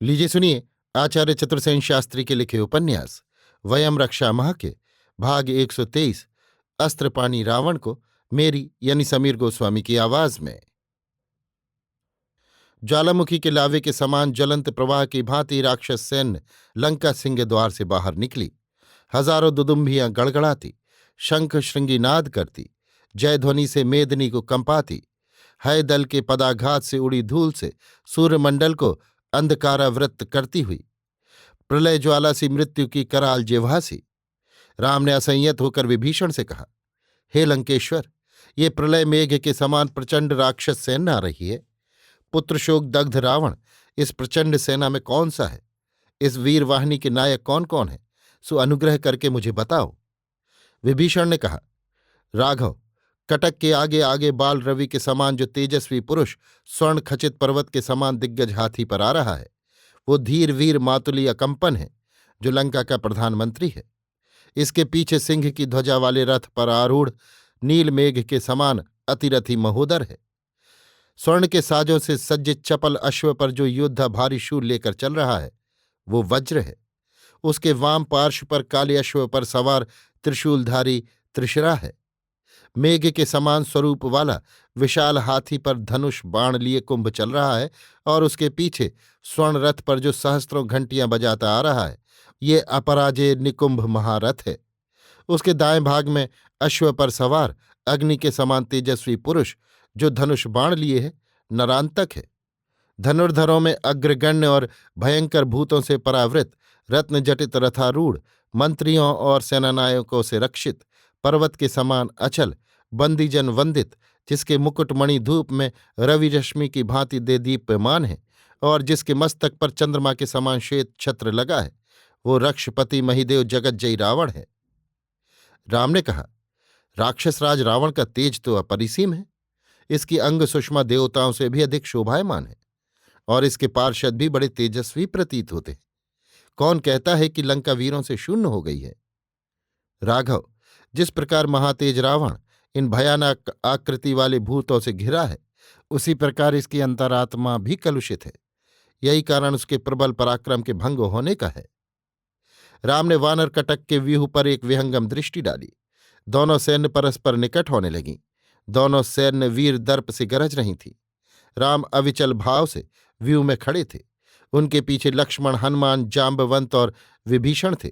लीजिए सुनिए आचार्य चतुर्सेन शास्त्री के लिखे उपन्यास वयम रक्षा माह के भाग 123 अस्त्रपाणी रावण को मेरी यानी समीर गोस्वामी की आवाज में। ज्वालामुखी के लावे के समान ज्वलंत प्रवाह की भांति राक्षस सैन्य लंका सिंह द्वार से बाहर निकली। हजारों दुदुम्भियां गड़गड़ाती, शंख श्रृंगी नाद करती, जयध्वनि से मेदनी को कंपाती, हय दल के पदाघात से उड़ी धूल से सूर्यमंडल को अंधकारावृत करती हुई प्रलय ज्वाला सी मृत्यु की कराल जिह्वा-सी। राम ने असंयत होकर विभीषण से कहा, हे लंकेश्वर, ये प्रलय मेघ के समान प्रचंड राक्षस सेना आ रही है। पुत्र शोक दग्ध रावण इस प्रचंड सेना में कौन सा है? इस वीर वाहिनी के नायक कौन कौन है? सो अनुग्रह करके मुझे बताओ। विभीषण ने कहा, राघव, कटक के आगे आगे बाल रवि के समान जो तेजस्वी पुरुष स्वर्ण खचित पर्वत के समान दिग्गज हाथी पर आ रहा है, वो धीर वीर मातुली अकंपन है, जो लंका का प्रधानमंत्री है। इसके पीछे सिंह की ध्वजा वाले रथ पर आरूढ़ नील मेघ के समान अतिरथी महोदर है। स्वर्ण के साजों से सज्जित चपल अश्व पर जो योद्धा भारी शूल लेकर चल रहा है, वो वज्र है। उसके वाम पार्श्व पर काले अश्व पर सवार त्रिशूलधारी त्रिशरा है। मेघ के समान स्वरूप वाला विशाल हाथी पर धनुष बाण लिए कुंभ चल रहा है, और उसके पीछे स्वर्ण रथ पर जो सहस्त्रों घंटियां बजाता आ रहा है, ये अपराजेय निकुंभ महारथ है। उसके दाएं भाग में अश्व पर सवार अग्नि के समान तेजस्वी पुरुष जो धनुष बाण लिए है, नरांतक है। धनुर्धरों में अग्रगण्य और भयंकर भूतों से परावृत रत्न जटित रथारूढ़ मंत्रियों और सेनानायकों से रक्षित पर्वत के समान अचल बंदीजन वंदित, जिसके मुकुटमणि धूप में रवि रश्मि की भांति दे दीप्यमान है, और जिसके मस्तक पर चंद्रमा के समान श्वेत छत्र लगा है, वो रक्षपति महिदेव जगज्जयी रावण है। राम ने कहा, राक्षस राज रावण का तेज तो अपरिसीम है। इसकी अंग सुषमा देवताओं से भी अधिक शोभायमान है, और इसके पार्षद भी बड़े तेजस्वी प्रतीत होते हैं। कौन कहता है कि लंका वीरों से शून्य हो गई है? राघव, जिस प्रकार महातेज रावण इन भयानक आकृति वाले भूतों से घिरा है, उसी प्रकार इसकी अंतरात्मा भी कलुषित है। यही कारण उसके प्रबल पराक्रम के भंग होने का है। राम ने वानर कटक के व्यूह पर एक विहंगम दृष्टि डाली। दोनों सैन्य परस्पर निकट होने लगीं। दोनों सैन्य वीर दर्प से गरज रही थी। राम अविचल भाव से व्यूह में खड़े थे। उनके पीछे लक्ष्मण, हनुमान, जाम्बवंत और विभीषण थे।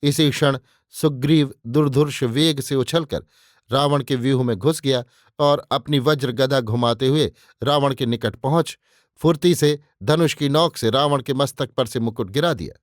इसी क्षण सुग्रीव दुर्धुर्ष वेग से उछलकर रावण के व्यूह में घुस गया और अपनी वज्र गदा घुमाते हुए रावण के निकट पहुंच फुर्ती से धनुष की नोक से रावण के मस्तक पर से मुकुट गिरा दिया।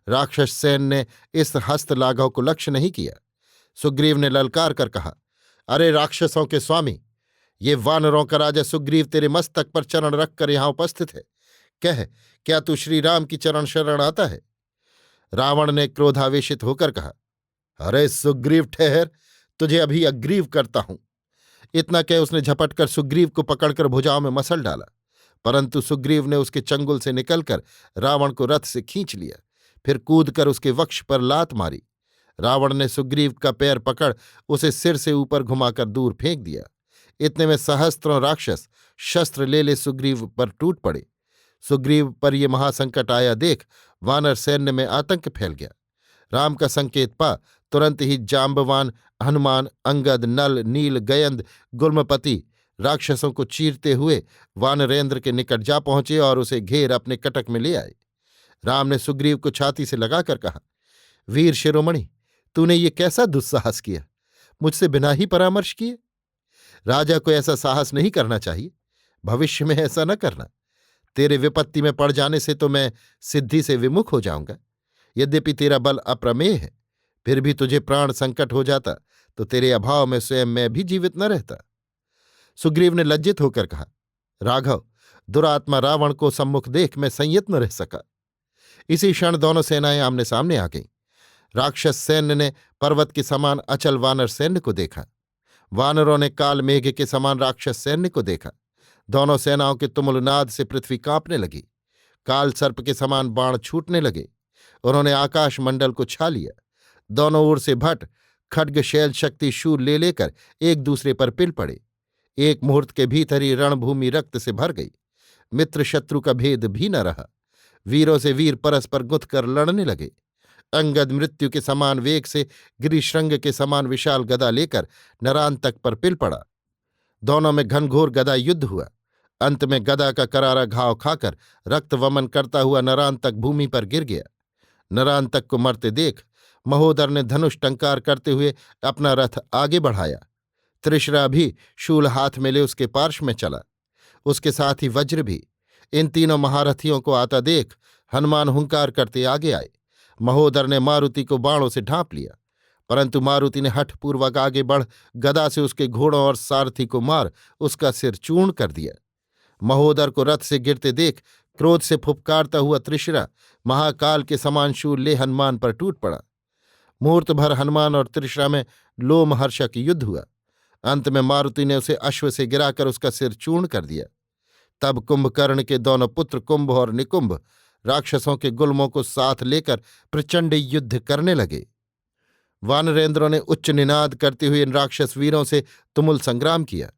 राक्षस सैन ने इस हस्त लाघव को लक्ष्य नहीं किया। सुग्रीव ने ललकार कर कहा, अरे राक्षसों के स्वामी, ये वानरों का राजा सुग्रीव तेरे मस्तक पर चरण रखकर यहां उपस्थित है। कह, क्या तू श्री राम की चरण शरण आता है? रावण ने क्रोधावेशित होकर कहा, अरे सुग्रीव ठहर, तुझे अभी अग्रीव करता हूं। इतना कह उसने झपटकर सुग्रीव को पकड़कर भुजाओं में मसल डाला, परंतु सुग्रीव ने उसके चंगुल से निकलकर रावण को रथ से खींच लिया, फिर कूदकर उसके वक्ष पर लात मारी। रावण ने सुग्रीव का पैर पकड़ उसे सिर से ऊपर घुमाकर दूर फेंक दिया। इतने में सहस्त्रों राक्षस शस्त्र ले सुग्रीव पर टूट पड़े। सुग्रीव पर ये महासंकट आया देख वानर सैन्य में आतंक फैल गया। राम का संकेत पा तुरंत ही जाम्बवान, हनुमान, अंगद, नल, नील, गयंद, गुल्मपति राक्षसों को चीरते हुए वानरेंद्र के निकट जा पहुंचे और उसे घेर अपने कटक में ले आए। राम ने सुग्रीव को छाती से लगाकर कहा, वीर शिरोमणि, तूने ये कैसा दुस्साहस किया? मुझसे बिना ही परामर्श किए? राजा को ऐसा साहस नहीं करना चाहिए। भविष्य में ऐसा न करना। तेरे विपत्ति में पड़ जाने से तो मैं सिद्धि से विमुख हो जाऊंगा। यद्यपि तेरा बल अप्रमेय है, फिर भी तुझे प्राण संकट हो जाता तो तेरे अभाव में स्वयं मैं भी जीवित न रहता। सुग्रीव ने लज्जित होकर कहा, राघव, दुरात्मा रावण को सम्मुख देख मैं संयत न रह सका। इसी क्षण दोनों सेनाएं आमने सामने आ गईं। राक्षस सैन्य ने पर्वत के समान अचल वानर सैन्य को देखा। वानरों ने काल मेघ के समान राक्षस सैन्य को देखा। दोनों सेनाओं के तुमुलनाद से पृथ्वी कांपने लगी। काल सर्प के समान बाण छूटने लगे। उन्होंने आकाश मंडल को छा लिया। दोनों ओर से भट खड्ग शैल शक्ति शूल ले लेकर एक दूसरे पर पिल पड़े। एक मुहूर्त के भीतर ही रणभूमि रक्त से भर गई। मित्र शत्रु का भेद भी न रहा। वीरों से वीर परस्पर गुंथ कर लड़ने लगे। अंगद मृत्यु के समान वेग से गिरिशृंग के समान विशाल गदा लेकर नरांतक पर पिल पड़ा। दोनों में घनघोर गदा युद्ध हुआ। अंत में गदा का करारा घाव खाकर रक्त वमन करता हुआ नरांतक भूमि पर गिर गया। नरांतक को मरते देख महोदर ने धनुष टंकार करते हुए अपना रथ आगे बढ़ाया। त्रिशरा भी शूल हाथ में ले उसके पार्श्व में चला, उसके साथ ही वज्र भी। इन तीनों महारथियों को आता देख हनुमान हुंकार करते आगे आए। महोदर ने मारुति को बाणों से ढांप लिया, परंतु मारुति ने हठपूर्वक आगे बढ़ गदा से उसके घोड़ों और सारथी को मार उसका सिर चूर्ण कर दिया। महोदर को रथ से गिरते देख क्रोध से फुफकारता हुआ त्रिशिरा महाकाल के समान शूल ले हनुमान पर टूट पड़ा। मुहूर्त भर हनुमान और त्रिशिरा में लोमहर्षक युद्ध हुआ। अंत में मारुति ने उसे अश्व से गिराकर उसका सिर चूर्ण कर दिया। तब कुंभकर्ण के दोनों पुत्र कुंभ और निकुंभ राक्षसों के गुल्मों को साथ लेकर प्रचंड युद्ध करने लगे। वानरेंद्रों ने उच्च निनाद करते हुए इन राक्षस वीरों से तुमुल संग्राम किया।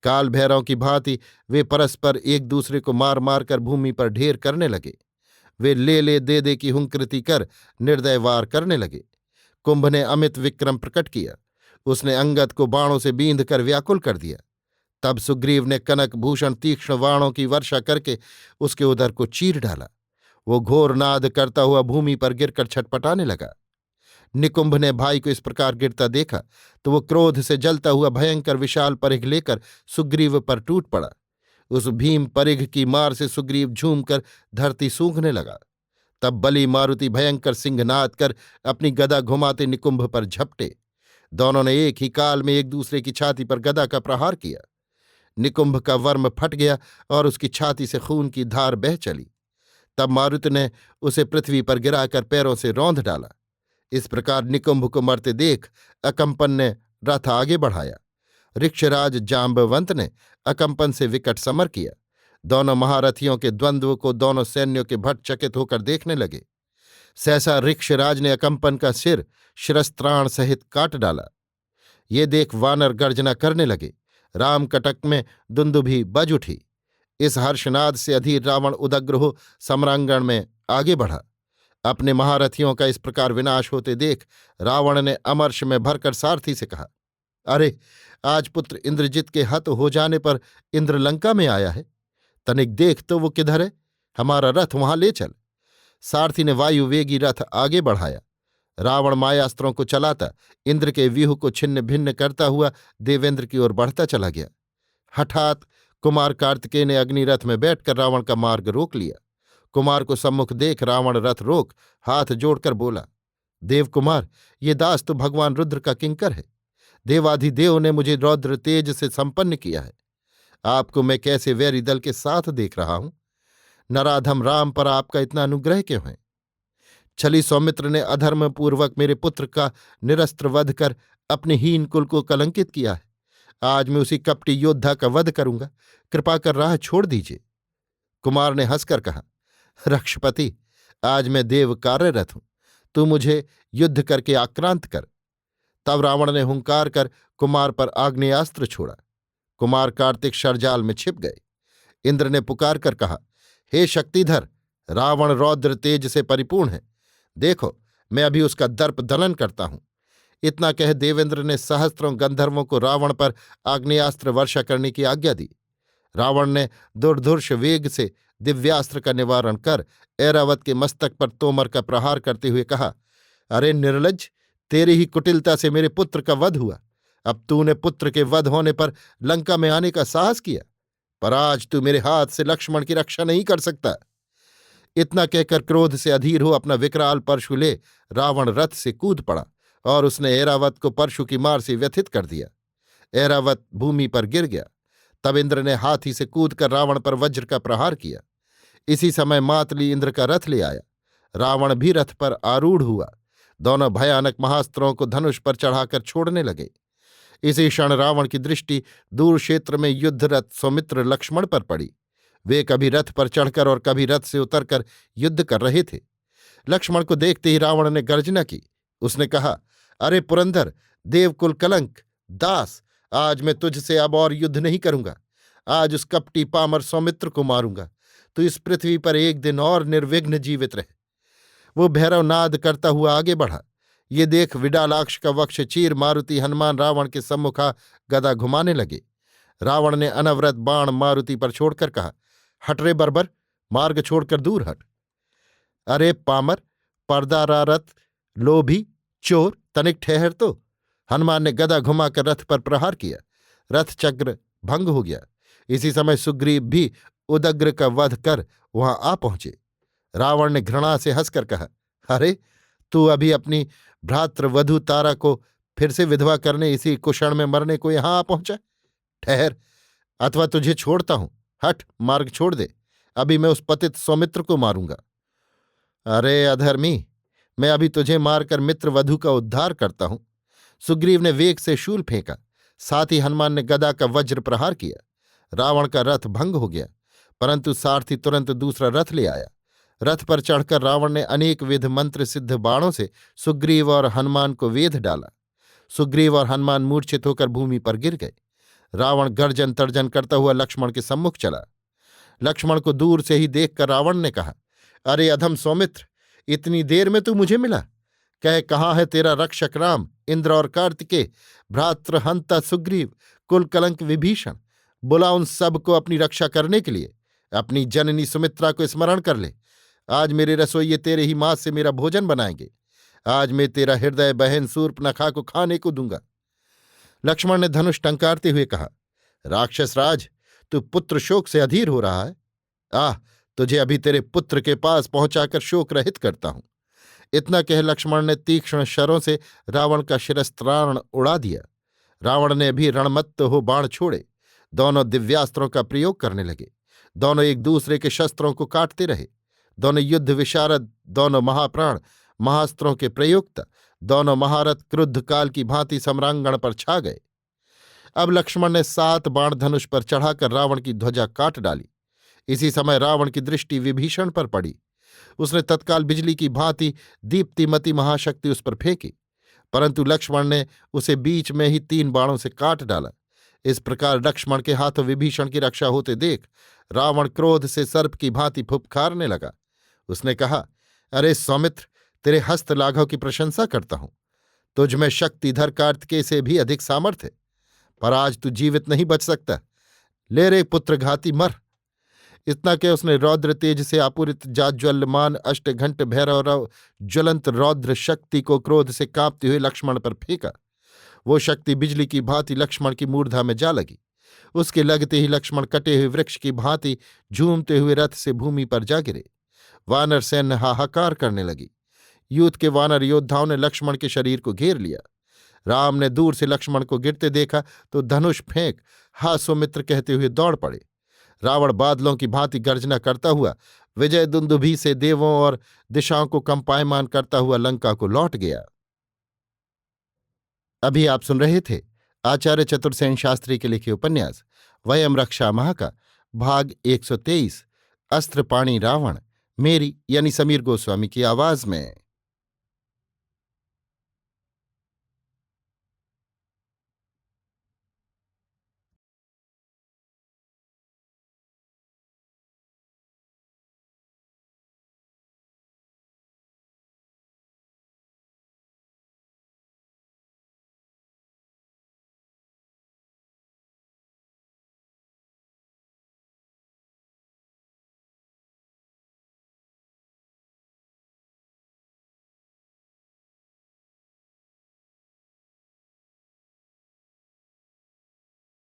काल भैरव की भांति वे परस्पर एक दूसरे को मार मार कर भूमि पर ढेर करने लगे। वे ले दे की हुंकृति कर निर्दय वार करने लगे। कुंभ ने अमित विक्रम प्रकट किया। उसने अंगद को बाणों से बींध कर व्याकुल कर दिया। तब सुग्रीव ने कनक भूषण तीक्ष्ण बाणों की वर्षा करके उसके उदर को चीर डाला। वो घोर नाद करता हुआ भूमि पर गिरकर छटपटाने लगा। निकुंभ ने भाई को इस प्रकार गिरता देखा तो वो क्रोध से जलता हुआ भयंकर विशाल परिघ लेकर सुग्रीव पर टूट पड़ा। उस भीम परिघ की मार से सुग्रीव झूमकर धरती सूंघने लगा। तब बली मारुति भयंकर सिंहनाद कर अपनी गदा घुमाते निकुंभ पर झपटे। दोनों ने एक ही काल में एक दूसरे की छाती पर गदा का प्रहार किया। निकुंभ का वर्म फट गया और उसकी छाती से खून की धार बह चली। तब मारुति ने उसे पृथ्वी पर गिराकर पैरों से रौंद डाला। इस प्रकार निकुंभ को मरते देख अकंपन ने रथ आगे बढ़ाया। ऋक्षराज जाम्बवंत ने अकंपन से विकट समर किया। दोनों महारथियों के द्वंद्व को दोनों सैन्यों के भट चकित होकर देखने लगे। सहसा ऋक्षराज ने अकंपन का सिर शिरस्त्राण सहित काट डाला। ये देख वानर गर्जना करने लगे। रामकटक में दुंदुभि बज उठी। इस हर्षनाद से अधीर रावण उदग्र हो सम्रांगण में आगे बढ़ा। अपने महारथियों का इस प्रकार विनाश होते देख रावण ने अमर्ष में भरकर सारथी से कहा, अरे आज पुत्र इंद्रजित के हत हो जाने पर इंद्र लंका में आया है। तनिक देख तो वो किधर है, हमारा रथ वहां ले चल। सारथी ने वायुवेगी रथ आगे बढ़ाया। रावण मायास्त्रों को चलाता इंद्र के व्यूह को छिन्न भिन्न करता हुआ देवेंद्र की ओर बढ़ता चला गया। हठात कुमार कार्तिकेय ने अग्निरथ में बैठकर रावण का मार्ग रोक लिया। कुमार को सम्मुख देख रावण रथ रोक हाथ जोड़कर बोला, देवकुमार, ये दास तो भगवान रुद्र का किंकर है। देवाधिदेव ने मुझे रौद्र तेज से संपन्न किया है। आपको मैं कैसे वैरी दल के साथ देख रहा हूं। नराधम राम पर आपका इतना अनुग्रह क्यों है। छली सौमित्र ने अधर्मपूर्वक मेरे पुत्र का निरस्त्र वध कर अपने हीन कुल को कलंकित किया है। आज मैं उसी कपटी योद्धा का वध करूंगा, कृपा कर राह छोड़ दीजिए। कुमार ने हंसकर कहा, रक्षपति, आज मैं देव कार्यरत हूं, तू मुझे युद्ध करके आक्रांत कर। तब रावण ने हुंकार कर कुमार पर आग्नेयास्त्र छोड़ा। कुमार कार्तिक शरजाल में छिप गए। इंद्र ने पुकार कर कहा, हे शक्तिधर, रावण रौद्र तेज से परिपूर्ण है। देखो, मैं अभी उसका दर्प दलन करता हूं। इतना कह देवेंद्र ने सहस्त्रों गंधर्वों को रावण पर आग्नेयास्त्र वर्षा करने की आज्ञा दी। रावण ने दुर्धुर्ष वेग से दिव्यास्त्र का निवारण कर ऐरावत के मस्तक पर तोमर का प्रहार करते हुए कहा, अरे निर्लज्ज, तेरी ही कुटिलता से मेरे पुत्र का वध हुआ। अब तूने पुत्र के वध होने पर लंका में आने का साहस किया, पर आज तू मेरे हाथ से लक्ष्मण की रक्षा नहीं कर सकता। इतना कहकर क्रोध से अधीर हो अपना विकराल परशु ले रावण रथ से कूद पड़ा और उसने ऐरावत को परशु की मार से व्यथित कर दिया। ऐरावत भूमि पर गिर गया। तब इंद्र ने हाथी से कूदकर रावण पर वज्र का प्रहार किया। इसी समय मातली इंद्र का रथ ले आया। रावण भी रथ पर आरूढ़ हुआ। दोनों भयानक महास्त्रों को धनुष पर चढ़ाकर छोड़ने लगे। इसी क्षण रावण की दृष्टि दूर क्षेत्र में युद्धरत सौमित्र लक्ष्मण पर पड़ी। वे कभी रथ पर चढ़कर और कभी रथ से उतरकर युद्ध कर रहे थे। लक्ष्मण को देखते ही रावण ने गर्जना की। उसने कहा, अरे पुरंदर, देवकुल कलंक, दास, आज मैं तुझसे अब और युद्ध नहीं करूंगा। आज उस कपटी पामर सौमित्र को मारूंगा। तू इस पृथ्वी पर एक दिन और निर्विघ्न जीवित रहे। वो भैरवनाद करता हुआ आगे बढ़ा। ये देख विडालाक्ष का वक्ष चीर मारुति हनुमान रावण के सम्मुखा गदा घुमाने लगे। रावण ने अनवरत बाण मारुति पर छोड़कर कहा, हट रे बर्बर, मार्ग छोड़कर दूर हट। अरे पामर, पर्दारारत, लोभी, चोर, तनिक ठहर तो। हनुमान ने गदा घुमाकर रथ पर प्रहार किया। रथ चक्र भंग हो गया। इसी समय सुग्रीव भी उदग्र का वध कर वहां आ पहुंचे। रावण ने घृणा से हंसकर कहा, अरे तू अभी अपनी भ्रातृवधू तारा को फिर से विधवा करने इसी कुषण में मरने को यहां आ पहुंचा? ठहर, अथवा तुझे छोड़ता हूं। हट, मार्ग छोड़ दे, अभी मैं उस पतित सौमित्र को मारूंगा। अरे अधर्मी, मैं अभी तुझे मारकर मित्र वधू का उद्धार करता हूं। सुग्रीव ने वेग से शूल फेंका। साथ ही हनुमान ने गदा का वज्र प्रहार किया। रावण का रथ भंग हो गया, परंतु सारथी तुरंत दूसरा रथ ले आया। रथ पर चढ़कर रावण ने अनेक विध मंत्र सिद्ध बाणों से सुग्रीव और हनुमान को वेध डाला। सुग्रीव और हनुमान मूर्छित होकर भूमि पर गिर गए। रावण गर्जन तर्जन करता हुआ लक्ष्मण के सम्मुख चला। लक्ष्मण को दूर से ही देखकर रावण ने कहा, अरे अधम सौमित्र, इतनी देर में तू मुझे मिला? कह, कहाँ है तेरा रक्षक राम, इंद्र और कार्तिकेय, भ्रातृहंता सुग्रीव, कुल कलंक विभीषण? बुला उन सब को अपनी रक्षा करने के लिए। अपनी जननी सुमित्रा को स्मरण कर ले। आज मेरे रसोइये तेरे ही मांस से मेरा भोजन बनाएंगे। आज मैं तेरा हृदय बहन शूर्पणखा को खाने को दूंगा। लक्ष्मण ने धनुष टंकारते हुए कहा, राक्षस राज, तू पुत्र शोक से अधीर हो रहा है। आह, तुझे अभी तेरे पुत्र के पास पहुंचाकर शोक रहित करता हूं। इतना कह लक्ष्मण ने तीक्ष्ण शरों से रावण का शिरस्त्राण उड़ा दिया। रावण ने भी रणमत्त हो बाण छोड़े। दोनों दिव्यास्त्रों का प्रयोग करने लगे। दोनों एक दूसरे के शस्त्रों को काटते रहे। दोनों युद्ध विशारद, दोनों महाप्राण, महास्त्रों के प्रयोक्ता, दोनों महारथ क्रुद्ध काल की भांति सम्रांगण पर छा गए। अब लक्ष्मण ने 7 बाण धनुष पर चढ़ाकर रावण की ध्वजा काट डाली। इसी समय रावण की दृष्टि विभीषण पर पड़ी। उसने तत्काल बिजली की भांति दीप्तिमती महाशक्ति उस पर फेंकी, परंतु लक्ष्मण ने उसे बीच में ही 3 बाणों से काट डाला। इस प्रकार लक्ष्मण के हाथों विभीषण की रक्षा होते देख रावण क्रोध से सर्प की भांति फुफकारने लगा। उसने कहा, अरे सौमित्र, तेरे हस्त लाघव की प्रशंसा करता हूं। तुझ में शक्तिधर कार्तिकेय से भी अधिक सामर्थ्य है, पर आज तू जीवित नहीं बच सकता। ले रे पुत्रघाती, मर। इतना कि उसने रौद्र तेज से आपूरित जाज्वल्यमान अष्टघंट भैरव ज्वलंत रौद्र शक्ति को क्रोध से कांपते हुए लक्ष्मण पर फेंका। वो शक्ति बिजली की भांति लक्ष्मण की मूर्धा में जा लगी। उसके लगते ही लक्ष्मण कटे हुए वृक्ष की भांति झूमते हुए रथ से भूमि पर जा गिरे। वानर सैन्य हाहाकार करने लगी। यूथ के वानर योद्धाओं ने लक्ष्मण के शरीर को घेर लिया। राम ने दूर से लक्ष्मण को गिरते देखा तो धनुष फेंक हा सुमित्र कहते हुए दौड़ पड़े। रावण बादलों की भांति गर्जना करता हुआ विजय दुंदुभी से देवों और दिशाओं को कंपायमान करता हुआ लंका को लौट गया। अभी आप सुन रहे थे आचार्य चतुर्सेन शास्त्री के लिखे उपन्यास वयम रक्षामः का भाग 123 अस्त्रपाणी रावण, मेरी यानी समीर गोस्वामी की आवाज में।